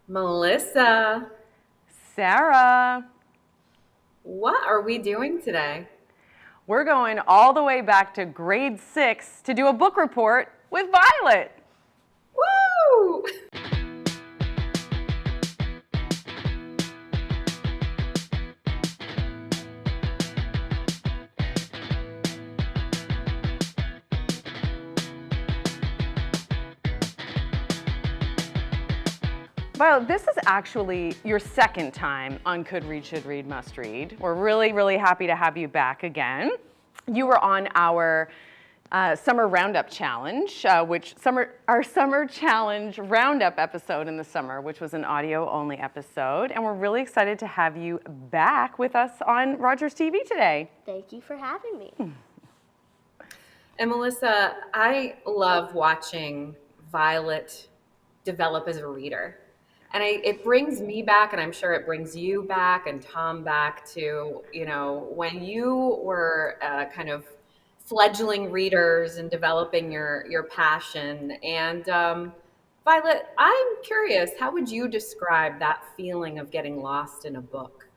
Melissa, Sarah, what are we doing today? we're going all the way back to grade 6 to do a book report with Violet. Woo! Violet, this is actually your second time on Could Read, Should Read, Must Read. We're really, really happy to have you back again. You were on our summer roundup challenge, our summer challenge roundup episode in the summer, which was an audio-only episode, and we're really excited to have you back with us on Rogers TV today. Thank you for having me. And Melissa, I love watching Violet develop as a reader. And it brings me back, and I'm sure it brings you back and Tom back to, when you were kind of fledgling readers and developing your passion. And Violet, I'm curious, how would you describe that feeling of getting lost in a book?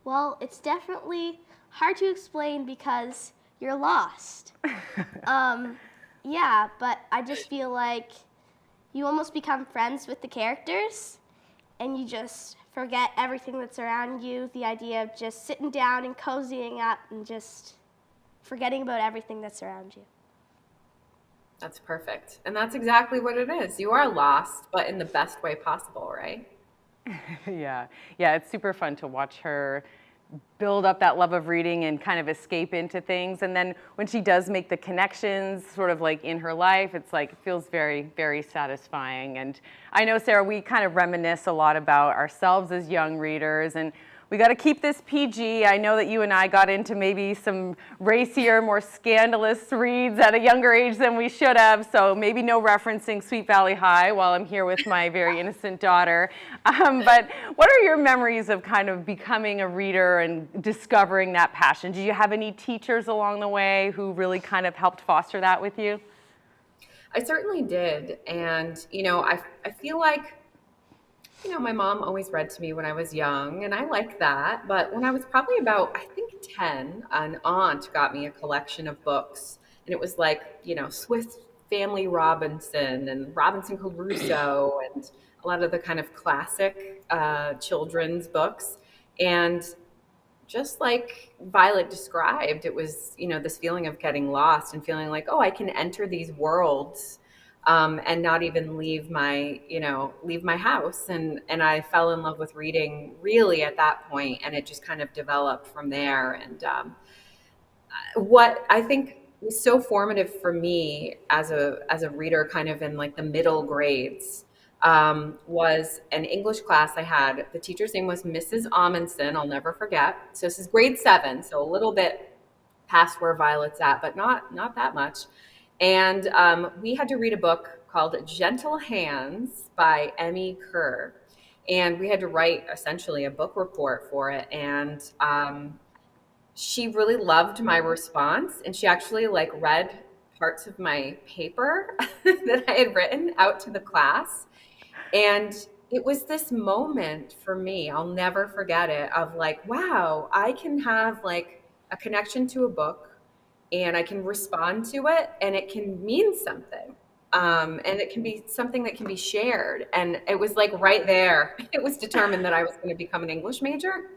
Well, it's definitely hard to explain because you're lost. Yeah, but I just feel like you almost become friends with the characters and you just forget everything that's around you. The idea of just sitting down and cozying up and just forgetting about everything that's around you. That's perfect. And that's exactly what it is. You are lost, but in the best way possible, right? Yeah, it's super fun to watch her build up that love of reading and kind of escape into things. And then when she does make the connections sort of like in her life, it's like, it feels very, very satisfying. And I know, Sarah, we kind of reminisce a lot about ourselves as young readers, and we got to keep this PG. I know that you and I got into maybe some racier, more scandalous reads at a younger age than we should have, so maybe no referencing Sweet Valley High while I'm here with my very innocent daughter. But what are your memories of kind of becoming a reader and discovering that passion? Did you have any teachers along the way who really kind of helped foster that with you? I certainly did. And, I feel like my mom always read to me when I was young, and I liked that. But when I was probably about, I think, 10, an aunt got me a collection of books. And it was like, Swiss Family Robinson and Robinson Crusoe and a lot of the kind of classic children's books. And just like Violet described, it was, this feeling of getting lost and feeling like, oh, I can enter these worlds and not even leave my house. And I fell in love with reading really at that point, and it just kind of developed from there. And what I think was so formative for me as a reader, kind of in like the middle grades, was an English class I had. The teacher's name was Mrs. Amundsen. I'll never forget. So this is grade 7, so a little bit past where Violet's at, but not that much. And we had to read a book called Gentle Hands by Emmy Kerr. And we had to write essentially a book report for it. And she really loved my response. And she actually read parts of my paper that I had written out to the class. And it was this moment for me, I'll never forget it, of wow, I can have a connection to a book and I can respond to it and it can mean something. And it can be something that can be shared. And it was right there. It was determined that I was going to become an English major.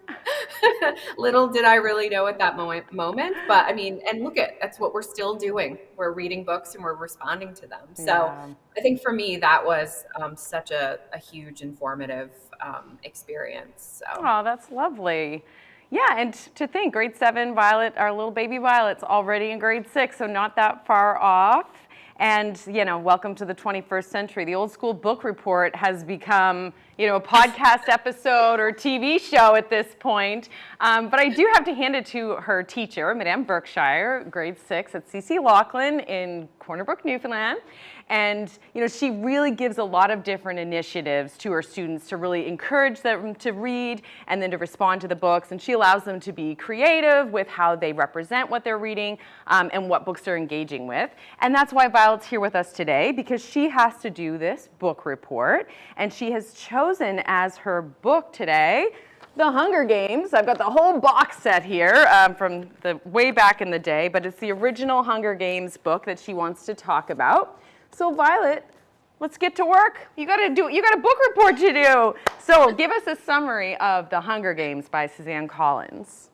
Little did I really know at that moment. But I mean, and that's what we're still doing. We're reading books and we're responding to them. So Yeah. I think for me, that was such a huge informative experience. So. Oh, that's lovely. Yeah, and to think, grade 7, Violet, our little baby Violet's already in grade 6, so not that far off. And, welcome to the 21st century. The old school book report has become, a podcast episode or TV show at this point. But I do have to hand it to her teacher, Madame Berkshire, grade 6 at C.C. Laughlin in Corner Brook, Newfoundland. And she really gives a lot of different initiatives to her students to really encourage them to read and then to respond to the books. And she allows them to be creative with how they represent what they're reading and what books they're engaging with. And that's why Violet's here with us today, because she has to do this book report. And she has chosen as her book today The Hunger Games. I've got the whole box set here from the way back in the day, but it's the original Hunger Games book that she wants to talk about. So Violet, let's get to work. You got a book report to do. So give us a summary of The Hunger Games by Suzanne Collins.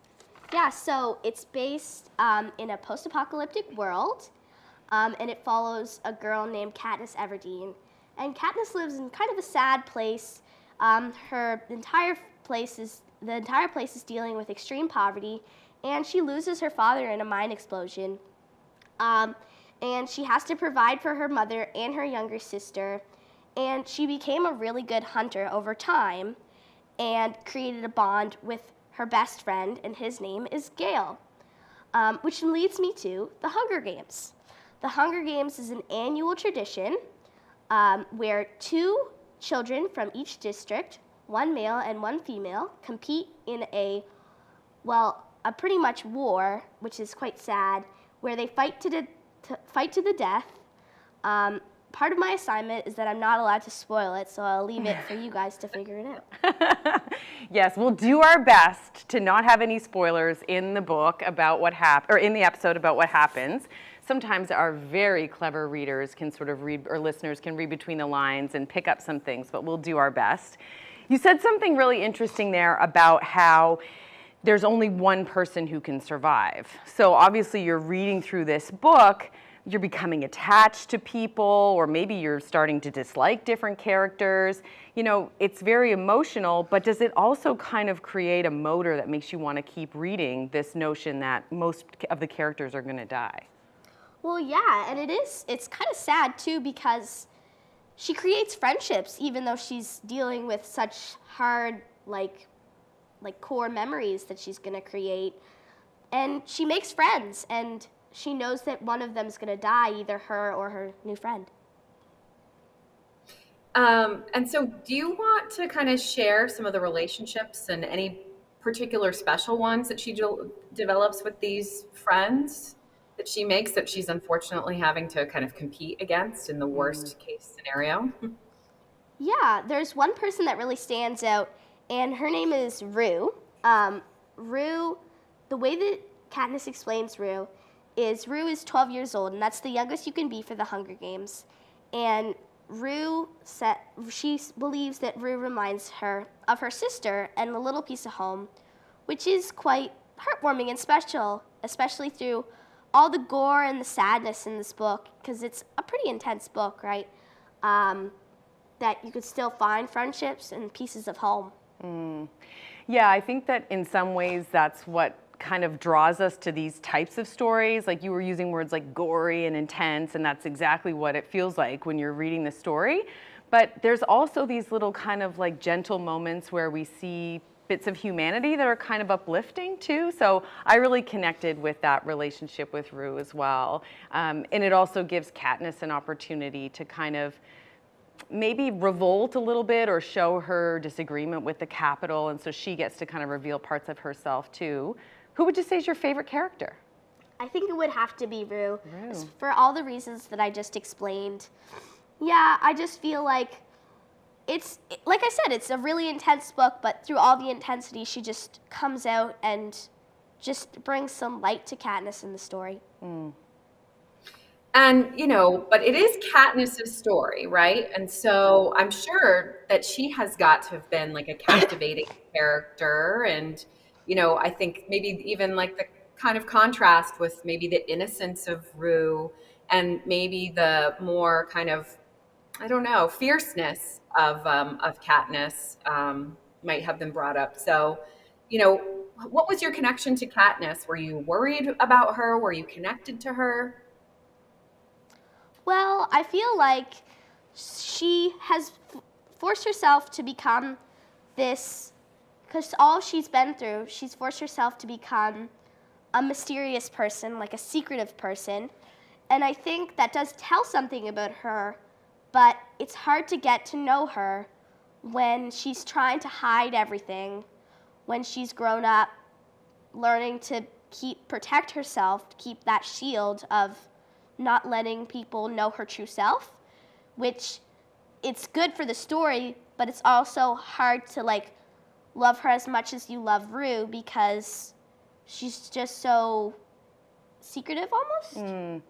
Yeah, so it's based in a post-apocalyptic world, and it follows a girl named Katniss Everdeen. And Katniss lives in kind of a sad place. The entire place is dealing with extreme poverty, and she loses her father in a mine explosion. And she has to provide for her mother and her younger sister. And she became a really good hunter over time and created a bond with her best friend, and his name is Gale, which leads me to the Hunger Games. The Hunger Games is an annual tradition where 2 children from each district, 1 male and 1 female, compete in a pretty much war, which is quite sad, where they fight to the death. Part of my assignment is that I'm not allowed to spoil it, so I'll leave it for you guys to figure it out. Yes, we'll do our best to not have any spoilers in the book about what or in the episode about what happens. Sometimes our very clever readers can sort of read, or listeners can read between the lines and pick up some things, but we'll do our best. You said something really interesting there about how there's only one person who can survive. So obviously you're reading through this book, you're becoming attached to people, or maybe you're starting to dislike different characters. It's very emotional, but does it also kind of create a motor that makes you want to keep reading this notion that most of the characters are going to die? Well, yeah, and it's kind of sad too, because she creates friendships even though she's dealing with such hard, like core memories that she's going to create. And she makes friends, and she knows that one of them's going to die, either her or her new friend. And so do you want to kind of share some of the relationships and any particular special ones that she develops with these friends that she makes that she's unfortunately having to kind of compete against in the worst case scenario? Yeah, there's one person that really stands out, and her name is Rue. Rue, the way that Katniss explains Rue is 12 years old, and that's the youngest you can be for the Hunger Games. And she believes that Rue reminds her of her sister and a little piece of home, which is quite heartwarming and special, especially through all the gore and the sadness in this book, because it's a pretty intense book, right? That you could still find friendships and pieces of home. Yeah, I think that in some ways that's what kind of draws us to these types of stories. Like you were using words like gory and intense, and that's exactly what it feels like when you're reading the story. But there's also these little kind of like gentle moments where we see bits of humanity that are kind of uplifting too. So I really connected with that relationship with Rue as well. And it also gives Katniss an opportunity to kind of maybe revolt a little bit or show her disagreement with the Capitol, and so she gets to kind of reveal parts of herself too. Who would you say is your favorite character? I think it would have to be Rue. For all the reasons that I just explained. Yeah, I just feel like like I said, it's a really intense book, but through all the intensity, she just comes out and just brings some light to Katniss in the story. And, but it is Katniss's story, right? And so I'm sure that she has got to have been like a captivating character. And, I think maybe even like the kind of contrast with maybe the innocence of Rue and maybe the more kind of, I don't know, fierceness of Katniss might have been brought up. So, what was your connection to Katniss? Were you worried about her? Were you connected to her? Well, I feel like she has forced herself to become this, because all she's been through, she's forced herself to become a mysterious person, like a secretive person. And I think that does tell something about her, but it's hard to get to know her when she's trying to hide everything, when she's grown up, learning to protect herself, to keep that shield of not letting people know her true self, which it's good for the story, but it's also hard to like love her as much as you love Rue because she's just so secretive almost.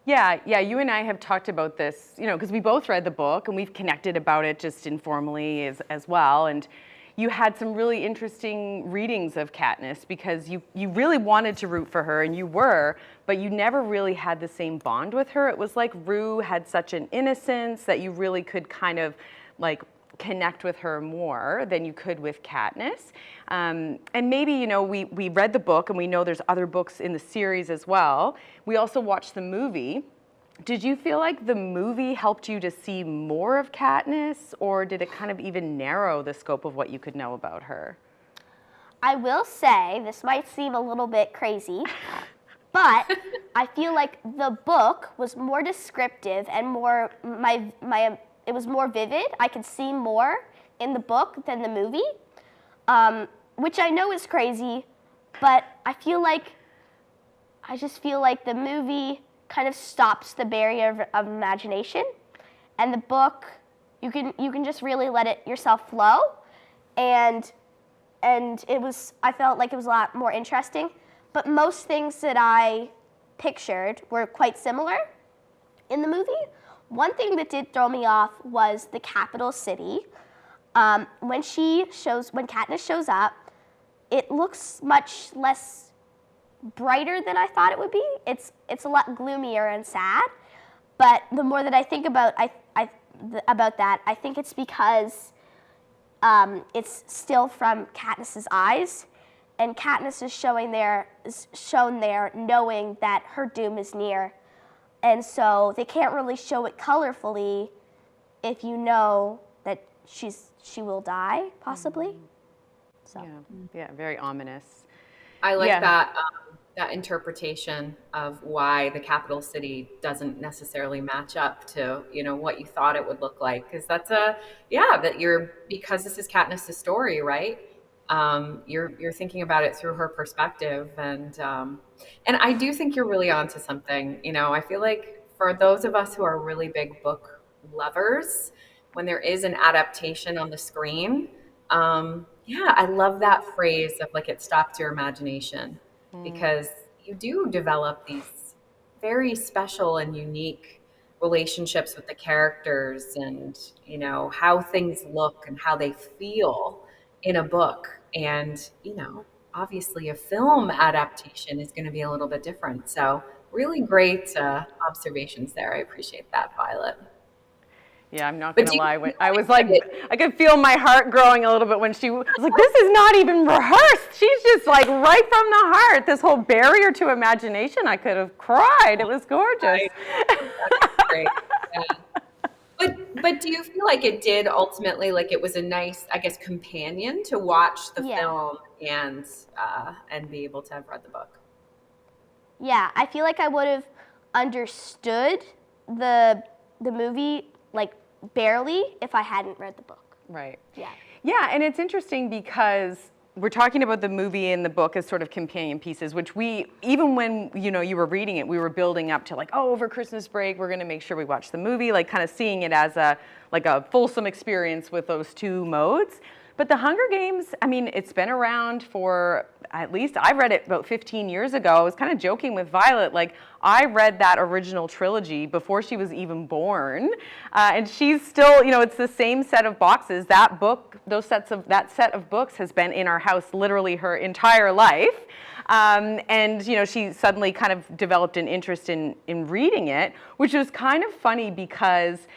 Yeah, you and I have talked about this, because we both read the book and we've connected about it just informally as well. And you had some really interesting readings of Katniss because you really wanted to root for her, and you were, but you never really had the same bond with her. It was like Rue had such an innocence that you really could kind of like connect with her more than you could with Katniss. And maybe, we read the book and we know there's other books in the series as well. We also watched the movie. Did you feel like the movie helped you to see more of Katniss, or did it kind of even narrow the scope of what you could know about her? I will say, this might seem a little bit crazy, but I feel like the book was more descriptive and more, it was more vivid. I could see more in the book than the movie, which I know is crazy, but I just feel like the movie kind of stops the barrier of imagination, and the book you can just really let it yourself flow, and I felt like it was a lot more interesting, but most things that I pictured were quite similar in the movie. One thing that did throw me off was the capital city. When Katniss shows up, it looks much less brighter than I thought it would be. It's a lot gloomier and sad. But the more that I think about that, I think it's because it's still from Katniss's eyes, and Katniss is shown there knowing that her doom is near, and so they can't really show it colorfully if you know that she will die possibly. So yeah, very ominous. I like that interpretation of why the capital city doesn't necessarily match up to what you thought it would look like, because because this is Katniss' story, right? You're thinking about it through her perspective, and I do think you're really onto something. I feel like for those of us who are really big book lovers, when there is an adaptation on the screen, I love that phrase of like it stopped your imagination, because you do develop these very special and unique relationships with the characters, and how things look and how they feel in a book. And obviously a film adaptation is going to be a little bit different. So really great observations there. I appreciate that, Violet. Yeah, I'm not gonna lie. When I was like, I could feel my heart growing a little bit when she was like, "This is not even rehearsed. She's just like right from the heart." This whole barrier to imagination, I could have cried. It was gorgeous. Right. That's great. Yeah. But do you feel like it did ultimately, like it was a nice, I guess, companion to watch the film and be able to have read the book? Yeah, I feel like I would have understood the movie like barely if I hadn't read the book. Right. Yeah, and it's interesting because we're talking about the movie and the book as sort of companion pieces, which even when you were reading it, we were building up to like, over Christmas break, we're going to make sure we watch the movie, like kind of seeing it as a fulsome experience with those two modes. But The Hunger Games, I mean, it's been around for, at least I read it about 15 years ago. I was kind of joking with Violet, like I read that original trilogy before she was even born. And she's still, it's the same set of boxes. That set of books has been in our house literally her entire life. And she suddenly kind of developed an interest in reading it, which was kind of funny because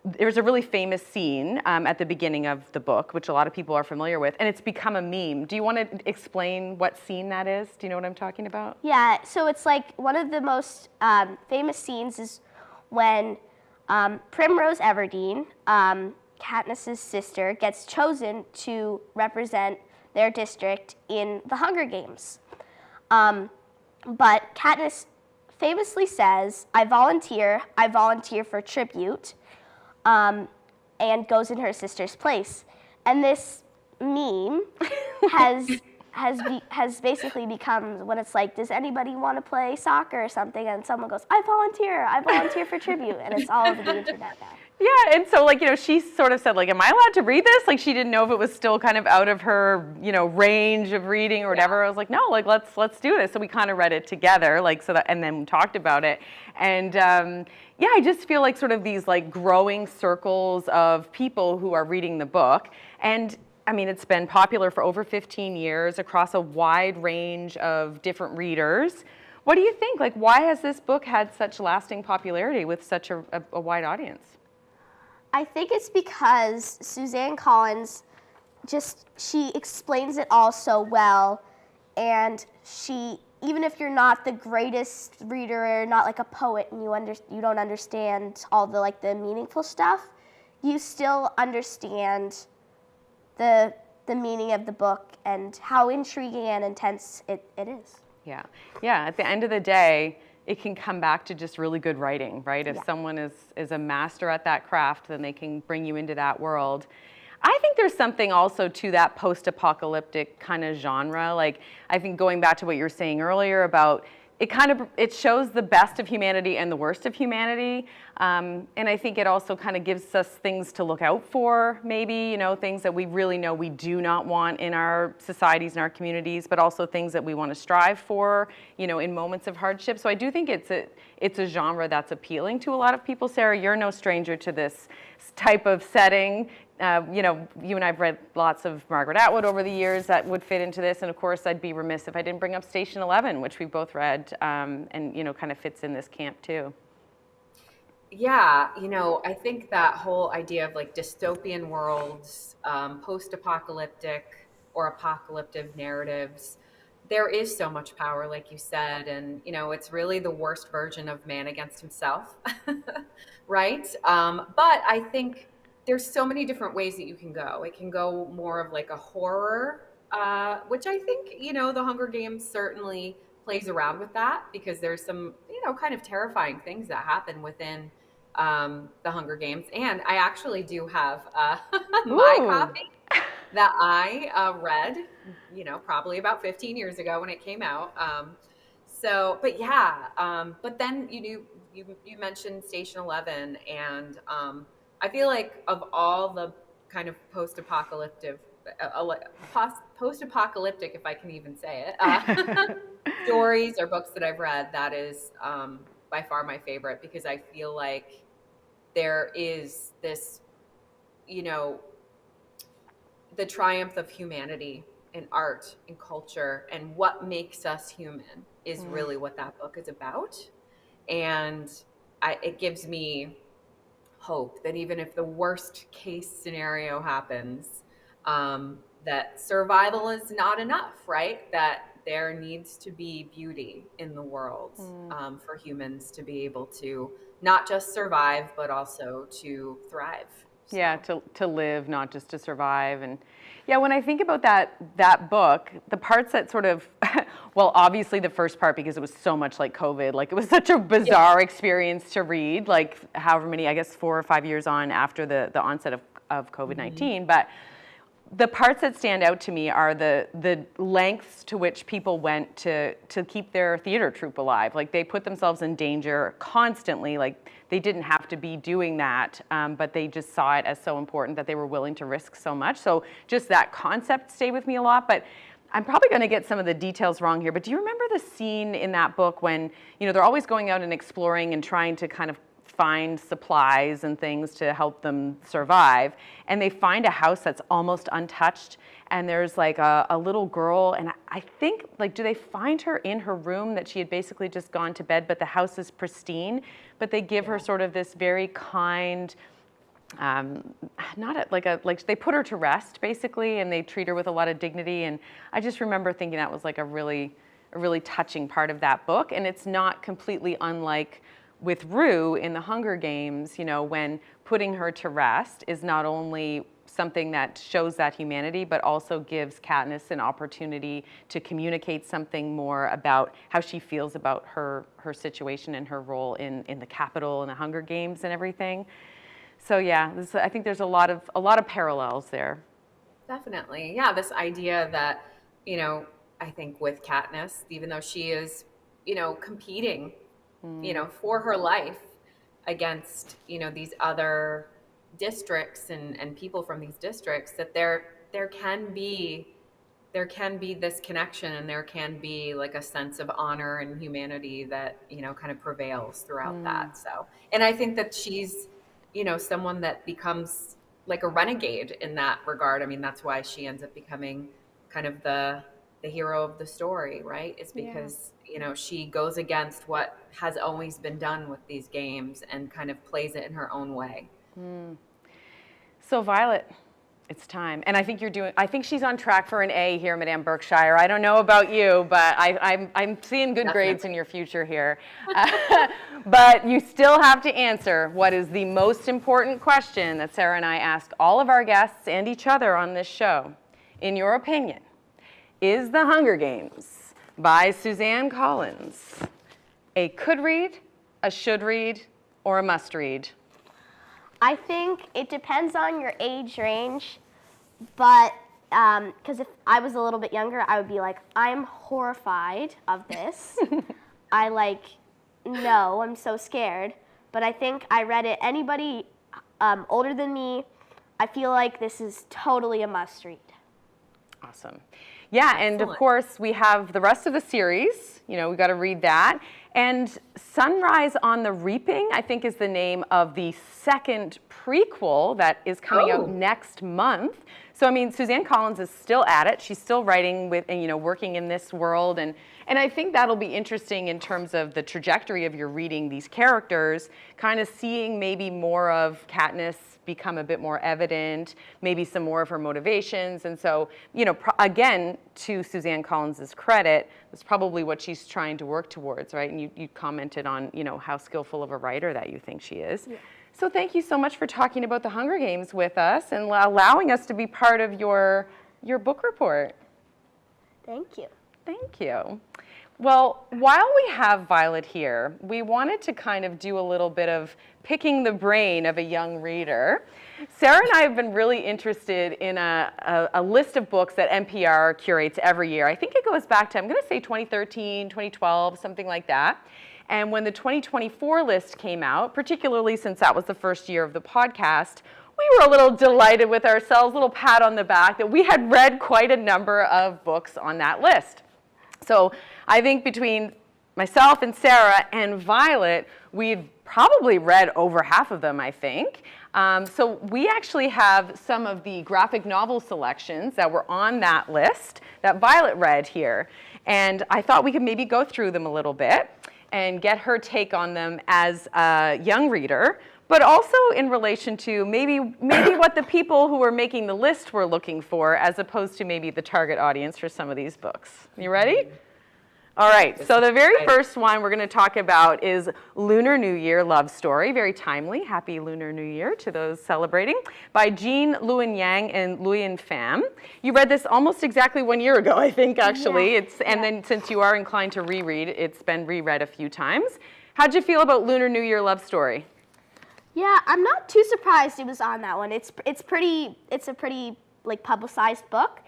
there's a really famous scene at the beginning of the book, which a lot of people are familiar with, and it's become a meme. Do you want to explain what scene that is? Do you know what I'm talking about? Yeah, so it's like one of the most famous scenes is when Primrose Everdeen, Katniss's sister, gets chosen to represent their district in the Hunger Games. But Katniss famously says, I volunteer for tribute, and goes in her sister's place. And this meme has basically become when it's like, does anybody want to play soccer or something? And someone goes, I volunteer for tribute. And it's all over the internet now. Yeah, and so like, she sort of said like, am I allowed to read this? Like she didn't know if it was still kind of out of her, range of reading or whatever. I was like, no, like let's do this. So we kind of read it together, like so that, and then talked about it. And yeah, I just feel like sort of these like growing circles of people who are reading the book. And I mean, it's been popular for over 15 years across a wide range of different readers. What do you think? Like, why has this book had such lasting popularity with such a wide audience? I think it's because Suzanne Collins she explains it all so well, and even if you're not the greatest reader or not like a poet and you don't understand all the meaningful stuff, you still understand the meaning of the book and how intriguing and intense it is. Yeah. At the end of the day, it can come back to just really good writing, right? If someone is a master at that craft, then they can bring you into that world. I think there's something also to that post-apocalyptic kind of genre. Like, I think going back to what you were saying earlier about it shows the best of humanity and the worst of humanity. And I think it also kind of gives us things to look out for, maybe, things that we really know we do not want in our societies and our communities, but also things that we want to strive for, in moments of hardship. So I do think it's a genre that's appealing to a lot of people. Sarah, you're no stranger to this type of setting. You and I've read lots of Margaret Atwood over the years that would fit into this. And of course, I'd be remiss if I didn't bring up Station 11, which we both read, and, kind of fits in this camp too. Yeah, I think that whole idea of like dystopian worlds, post-apocalyptic or apocalyptic narratives, there is so much power, like you said, and it's really the worst version of man against himself, right? But I think there's so many different ways that you can go. It can go more of like a horror, which I think, The Hunger Games certainly plays around with that because there's some, kind of terrifying things that happen within The Hunger Games. And I actually do have my copy that I read, probably about 15 years ago when it came out. But yeah, but then you mentioned Station 11 and I feel like of all the kind of post-apocalyptic, if I can even say it, stories or books that I've read, that is by far my favorite because I feel like there is this, the triumph of humanity in art and culture and what makes us human is really what that book is about. And it gives me hope that even if the worst case scenario happens, that survival is not enough, right? That there needs to be beauty in the world for humans to be able to not just survive, but also to thrive. So. Yeah, to live, not just to survive. And yeah, when I think about that book, the parts that sort of, well, obviously the first part, because it was so much like COVID, like it was such a bizarre experience to read, like however many, I guess 4 or 5 years on after the onset of COVID-19. But the parts that stand out to me are the lengths to which people went to keep their theater troupe alive. Like they put themselves in danger constantly. Like they didn't have to be doing that, but they just saw it as so important that they were willing to risk so much. So just that concept stayed with me a lot. But I'm probably going to get some of the details wrong here. But do you remember the scene in that book when they're always going out and exploring and trying to kind of find supplies and things to help them survive, and they find a house that's almost untouched, and there's like a little girl, and I think, like, do they find her in her room that she had basically just gone to bed, but the house is pristine, but they give her sort of this very kind, they put her to rest basically, and they treat her with a lot of dignity. And I just remember thinking that was like a really touching part of that book. And it's not completely unlike with Rue in The Hunger Games, when putting her to rest is not only something that shows that humanity, but also gives Katniss an opportunity to communicate something more about how she feels about her situation and her role in the Capitol and the Hunger Games and everything. So yeah, I think there's a lot of parallels there. Definitely. Yeah, this idea that, I think with Katniss, even though she is, competing, for her life against, these other districts and people from these districts, that there can be this connection, and there can be like a sense of honor and humanity that, kind of prevails throughout that. So, and I think that she's, someone that becomes like a renegade in that regard. I mean, that's why she ends up becoming kind of the hero of the story, right? It's because, she goes against what has always been done with these games and kind of plays it in her own way. So Violet, it's time. And I think she's on track for an A here, Madame Berkshire. I don't know about you, but I'm seeing good grades in your future here. But you still have to answer what is the most important question that Sarah and I ask all of our guests and each other on this show. In your opinion, is The Hunger Games by Suzanne Collins a could read, a should read, or a must read? I think it depends on your age range, but because if I was a little bit younger, I would be like, I'm horrified of this. No, I'm so scared. But I think I read it. Anybody older than me, I feel like this is totally a must read. Awesome. Yeah, and of course, we have the rest of the series. We got to read that. And Sunrise on the Reaping, I think, is the name of the second prequel that is coming out next month. So, I mean, Suzanne Collins is still at it. She's still writing with, and, working in this world. And I think that'll be interesting in terms of the trajectory of your reading these characters, kind of seeing maybe more of Katniss become a bit more evident, maybe some more of her motivations. And so, again, to Suzanne Collins's credit, that's probably what she's trying to work towards, right? And you commented on, how skillful of a writer that you think she is. Yeah. So thank you so much for talking about the Hunger Games with us and allowing us to be part of your book report. Thank you. Thank you. Well, while we have Violet here, we wanted to kind of do a little bit of picking the brain of a young reader. Sarah and I have been really interested in a list of books that NPR curates every year. I think it goes back to, I'm going to say 2013, 2012, something like that. And when the 2024 list came out, particularly since that was the first year of the podcast, we were a little delighted with ourselves, a little pat on the back that we had read quite a number of books on that list. So I think between myself and Sarah and Violet, we've probably read over half of them, I think. So we actually have some of the graphic novel selections that were on that list that Violet read here. And I thought we could maybe go through them a little bit and get her take on them as a young reader, but also in relation to maybe what the people who were making the list were looking for, as opposed to maybe the target audience for some of these books. You ready? All right, so the very first one we're going to talk about is Lunar New Year Love Story. Very timely. Happy Lunar New Year to those celebrating. By Jean Luen Yang and Nguyen Pham. You read this almost exactly 1 year ago, I think, actually. Yeah. And then since you are inclined to reread, it's been reread a few times. How'd you feel about Lunar New Year Love Story? Yeah, I'm not too surprised it was on that one. It's a pretty like publicized book.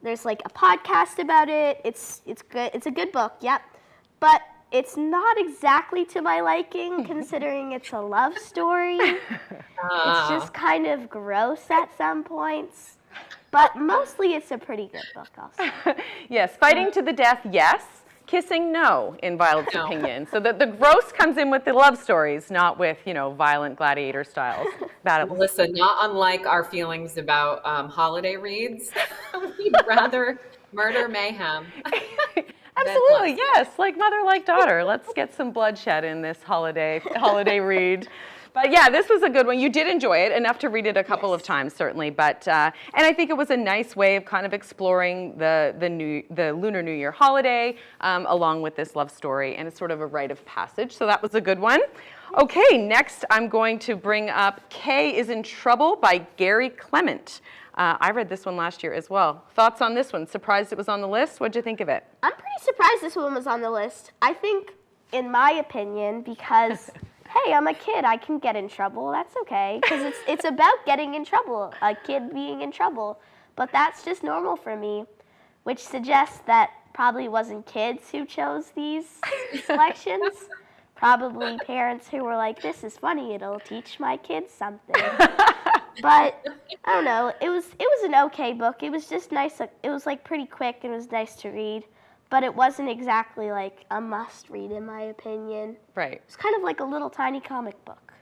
There's like a podcast about it. It's good. It's a good book, yep. But it's not exactly to my liking, considering it's a love story. It's just kind of gross at some points. But mostly it's a pretty good book also. Yes, fighting to the death, yes. Kissing, no, in Violet's opinion. So the gross comes in with the love stories, not with, violent gladiator styles. Melissa, not unlike our feelings about holiday reads, we'd rather murder mayhem. Absolutely, yes, like mother, like daughter. Let's get some bloodshed in this holiday read. But yeah, this was a good one. You did enjoy it enough to read it a couple of times, certainly. But and I think it was a nice way of kind of exploring the Lunar New Year holiday along with this love story, and it's sort of a rite of passage. So that was a good one. Okay, next I'm going to bring up Kay is in Trouble by Gary Clement. I read this one last year as well. Thoughts on this one? Surprised it was on the list? What'd you think of it? I'm pretty surprised this one was on the list. I think, in my opinion, because, hey, I'm a kid, I can get in trouble. That's okay, because it's about getting in trouble, a kid being in trouble. But that's just normal for me, which suggests that probably wasn't kids who chose these selections. Probably parents who were like, this is funny, it'll teach my kids something. But I don't know, it was an okay book. It was just nice. It was like pretty quick and it was nice to read, but it wasn't exactly like a must read in my opinion. Right. It's kind of like a little tiny comic book.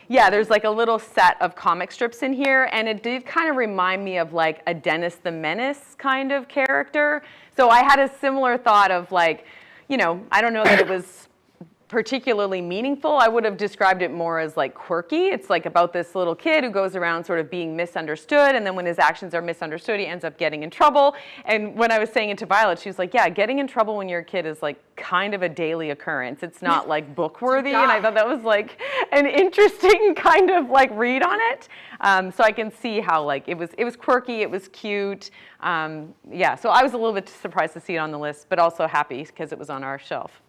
Yeah, there's like a little set of comic strips in here, and it did kind of remind me of like a Dennis the Menace kind of character. So I had a similar thought of like, you know, I don't know that it was particularly meaningful. I would have described it more as like quirky. It's like about this little kid who goes around sort of being misunderstood, and then when his actions are misunderstood, he ends up getting in trouble. And when I was saying it to Violet, she was like, yeah, getting in trouble when you're a kid is like kind of a daily occurrence. It's not like book worthy. And I thought that was like an interesting kind of like read on it. So I can see how like it was quirky, it was cute. Yeah, so I was a little bit surprised to see it on the list, but also happy because it was on our shelf.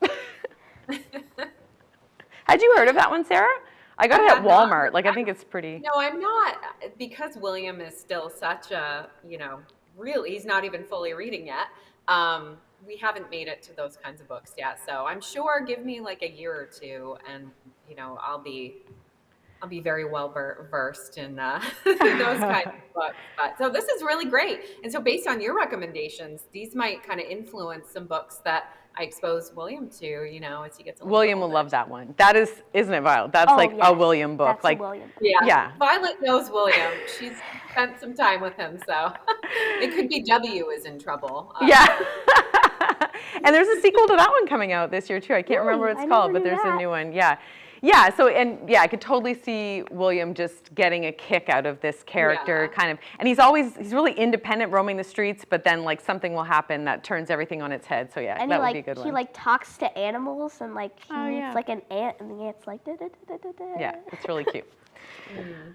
Had you heard of that one, Sarah? I got it at Walmart. Like, I think it's pretty. No, I'm not, because William is still such a, really, he's not even fully reading yet. We haven't made it to those kinds of books yet. So I'm sure give me like a year or two and, I'll be very well versed in those kinds of books. But so this is really great. And so based on your recommendations, these might kind of influence some books that I expose William to, as he gets a little William will older. love that one. That is, isn't it, Violet? That's like yes, a William book. That's like a William book. Yeah. Violet knows William. She's spent some time with him, so it could be W is in trouble. Yeah. And there's a sequel to that one coming out this year too. I can't remember what it's called, but there's a new one. Yeah. Yeah, so I could totally see William just getting a kick out of this character kind of, and he's really independent roaming the streets, but then like something will happen that turns everything on its head. So yeah, And that would be a good one. he like talks to animals and like he meets like an ant and the ant's like da, da, da, da, da. Yeah, it's really cute.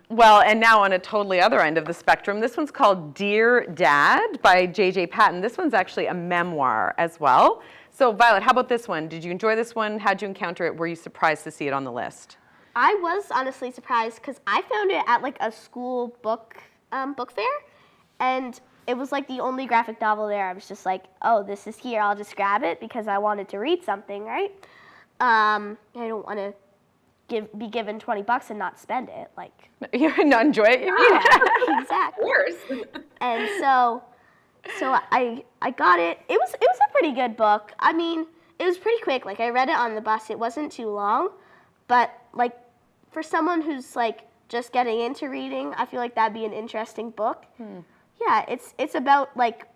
Well, and now on a totally other end of the spectrum, this one's called Dear Dad by J.J. Patton. This one's actually a memoir as well. So Violet, how about this one? Did you enjoy this one? How'd you encounter it? Were you surprised to see it on the list? I was honestly surprised because I found it at like a school book fair, and it was like the only graphic novel there. I was just like, oh, this is here. I'll just grab it because I wanted to read something, right? I don't want to be given $20 and not spend it. Like You not enjoy it, you mean? yeah, exactly. Yours. And so I got it. It was a pretty good book. I mean, it was pretty quick. Like I read it on the bus. It wasn't too long, but like for someone who's like just getting into reading, I feel like that'd be an interesting book. Yeah, it's about like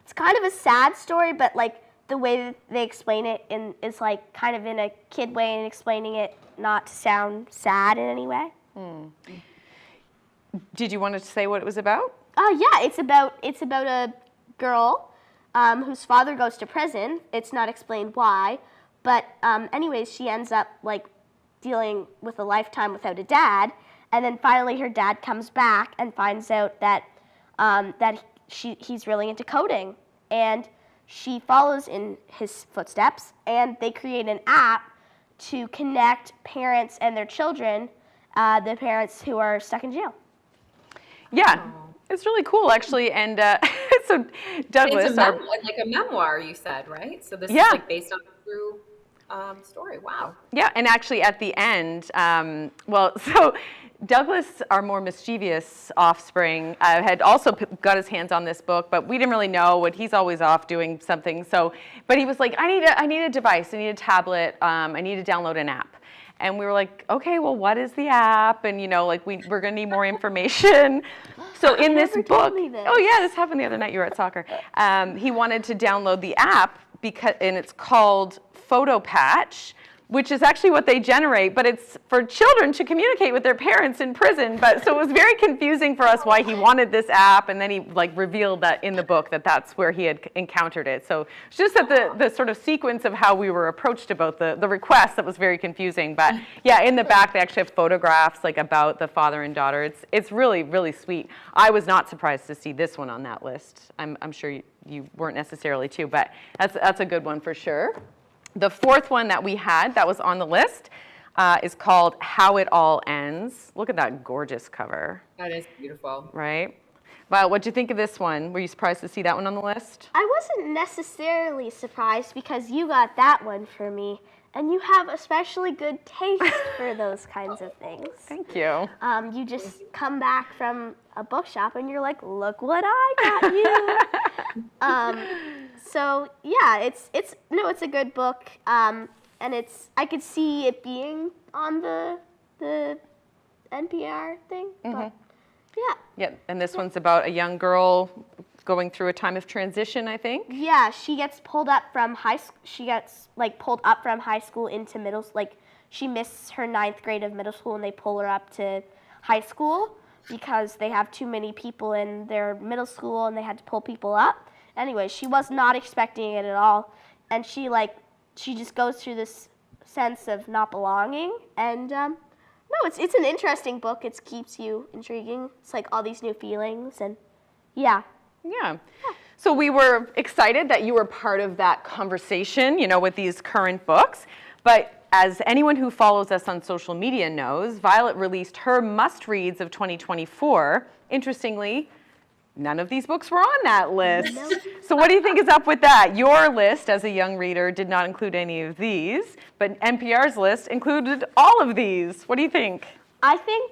it's kind of a sad story, but like the way that they explain it is like kind of in a kid way and explaining it not to sound sad in any way. Did you want to say what it was about? Yeah, it's about a girl whose father goes to prison. It's not explained why, but anyways, she ends up like dealing with a lifetime without a dad, and then finally her dad comes back and finds out that he's really into coding, and she follows in his footsteps, and they create an app to connect parents and their children, the parents who are stuck in jail. Yeah. It's really cool, actually, and so Douglas, It's like a memoir, you said, right? So this is like based on a true story. Wow. Yeah, and actually at the end, so Douglas, our more mischievous offspring, had also got his hands on this book, but we didn't really know what he's always off doing something. So, but he was like, I need a device, I need a tablet, I need to download an app. And we were like, okay, well, what is the app? And like we're gonna need more information. So in this book, oh yeah, this happened the other night. You were at soccer. He wanted to download the app and it's called Photo Patch. which is actually what they generate, but it's for children to communicate with their parents in prison. But so it was very confusing for us why he wanted this app, and then he like revealed that in the book that that's where he had encountered it. So it's just that the sort of sequence of how we were approached about the request that was very confusing. But yeah, in the back they actually have photographs like about the father and daughter. It's really, really sweet. I was not surprised to see this one on that list. I'm sure you weren't necessarily too, but that's a good one for sure. The fourth one that we had that was on the list is called How It All Ends. Look at that gorgeous cover. That is beautiful. Right? Violet, what'd you think of this one? Were you surprised to see that one on the list? I wasn't necessarily surprised because you got that one for me, and you have especially good taste for those kinds of things. Thank you. You just come back from a bookshop and you're like, look what I got you. So yeah, it's a good book, and I could see it being on the NPR thing, but yeah. Yeah, and this one's about a young girl going through a time of transition, I think. Yeah, she gets pulled up from high school. She gets pulled up from high school into middle. She missed her 9th grade of middle school, and they pull her up to high school because they have too many people in their middle school, and they had to pull people up. Anyway, she was not expecting it at all, and she just goes through this sense of not belonging. And no, it's an interesting book. It keeps you intriguing. It's like all these new feelings, and yeah. Yeah. So we were excited that you were part of that conversation, with these current books. But as anyone who follows us on social media knows, Violet released her must-reads of 2024. Interestingly, none of these books were on that list. No. So what do you think is up with that? Your list as a young reader did not include any of these, but NPR's list included all of these. What do you think? I think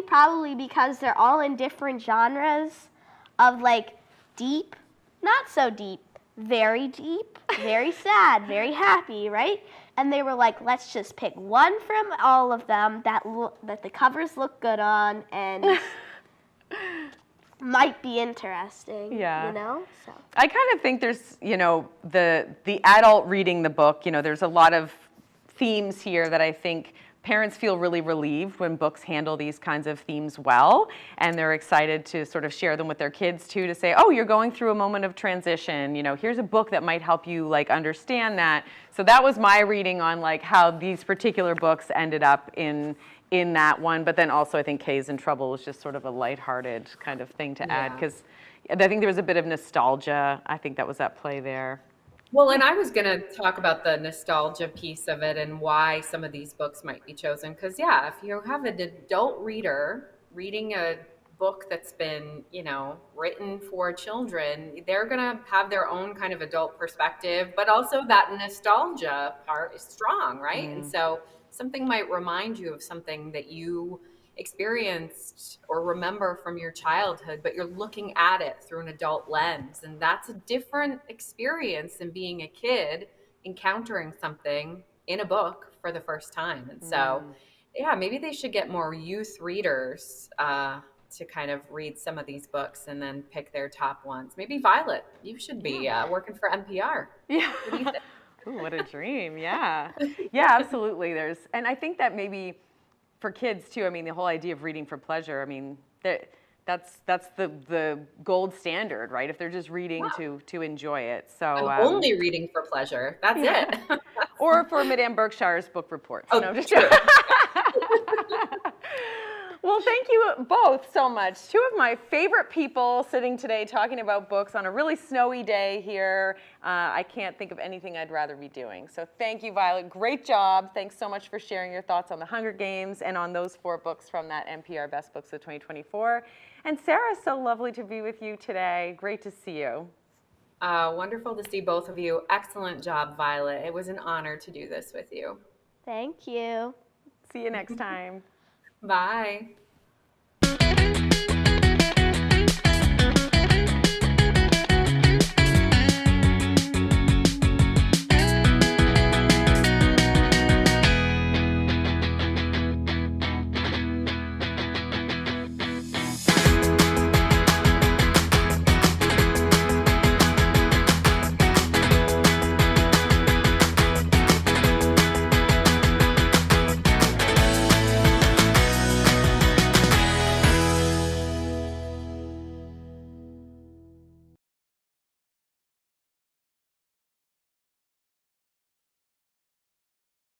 probably because they're all in different genres of deep, not so deep, very sad, very happy, right? And they were like, let's just pick one from all of them that the covers look good on and might be interesting. Yeah. So I kind of think there's, the adult reading the book, there's a lot of themes here that I think parents feel really relieved when books handle these kinds of themes well, and they're excited to sort of share them with their kids too, to say, oh, you're going through a moment of transition, here's a book that might help you understand that. So that was my reading on how these particular books ended up in that one. But then also I think Kay's in Trouble was just sort of a lighthearted kind of thing to add, because I think there was a bit of nostalgia. I think that was at play there. Well, and I was going to talk about the nostalgia piece of it and why some of these books might be chosen. Because, yeah, if you have an adult reader reading a book that's been, written for children, they're going to have their own kind of adult perspective. But also that nostalgia part is strong, right? And so something might remind you of something that you experienced or remember from your childhood, but you're looking at it through an adult lens, and that's a different experience than being a kid encountering something in a book for the first time. And so yeah, maybe they should get more youth readers to kind of read some of these books and then pick their top ones. Maybe Violet, you should be working for NPR. Yeah. What do you think? Ooh, what a dream. Yeah. Yeah, absolutely. And I think that maybe for kids too, the whole idea of reading for pleasure, that's the gold standard, right? If they're just reading to enjoy it. So I'm only reading for pleasure. That's it. Or for Madame Berkshire's book reports. Oh, no, just true. Well, thank you both so much. Two of my favorite people sitting today talking about books on a really snowy day here. I can't think of anything I'd rather be doing. So thank you, Violet. Great job. Thanks so much for sharing your thoughts on The Hunger Games and on those 4 books from that NPR Best Books of 2024. And Sarah, so lovely to be with you today. Great to see you. Wonderful to see both of you. Excellent job, Violet. It was an honor to do this with you. thank you. See you next time. Bye.